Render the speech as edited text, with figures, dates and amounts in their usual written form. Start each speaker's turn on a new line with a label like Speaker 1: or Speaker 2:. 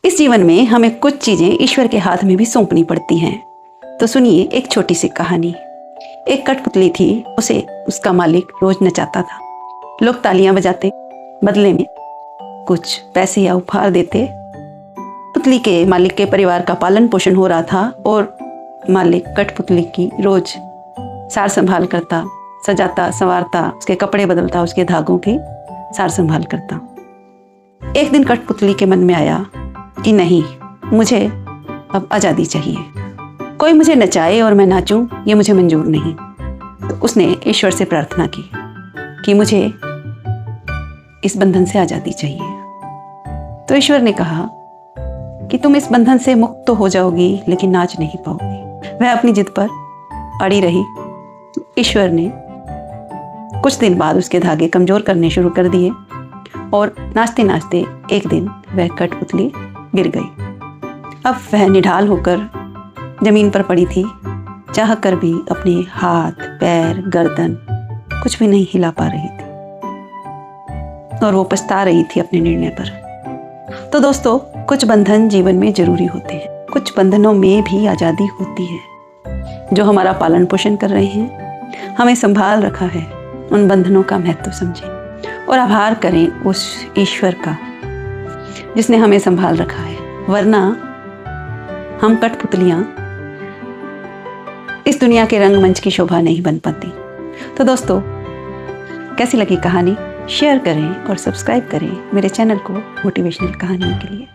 Speaker 1: इस जीवन में हमें कुछ चीजें ईश्वर के हाथ में भी सौंपनी पड़ती हैं। तो सुनिए एक छोटी सी कहानी। एक कठपुतली थी, उसे उसका मालिक रोज नचाता था। लोग तालियां बजाते, बदले में कुछ पैसे या उपहार देते। पुतली के मालिक के परिवार का पालन पोषण हो रहा था और मालिक कठपुतली की रोज सार संभाल करता, सजाता संवारता, उसके कपड़े बदलता, उसके धागों की सार संभाल करता। एक दिन कठपुतली के मन में आया कि नहीं, मुझे अब आज़ादी चाहिए। कोई मुझे नचाए और मैं नाचूं, ये मुझे मंजूर नहीं। तो उसने ईश्वर से प्रार्थना की कि मुझे इस बंधन से आज़ादी चाहिए। तो ईश्वर ने कहा कि तुम इस बंधन से मुक्त तो हो जाओगी, लेकिन नाच नहीं पाओगी। वह अपनी जिद पर अड़ी रही। तो ईश्वर ने कुछ दिन बाद उसके धागे कमज़ोर करने शुरू कर दिए और नाचते नाचते एक दिन वह कठपुतली गिर गई। अब वह निढाल होकर जमीन पर पड़ी थी, चाह कर भी अपने हाथ, पैर, गर्दन कुछ भी नहीं हिला पा रही थी और वो पछता रही थी अपने निर्णय पर। तो दोस्तों, कुछ बंधन जीवन में जरूरी होते हैं। कुछ बंधनों में भी आज़ादी होती है। जो हमारा पालन पोषण कर रहे हैं, हमें संभाल रखा है, उन बंधनों का महत्व समझें और आभार करें उस ईश्वर का जिसने हमें संभाल रखा है। वरना हम कठपुतलियाँ इस दुनिया के रंगमंच की शोभा नहीं बन पाती। तो दोस्तों, कैसी लगी कहानी? शेयर करें और सब्सक्राइब करें मेरे चैनल को मोटिवेशनल कहानियों के लिए।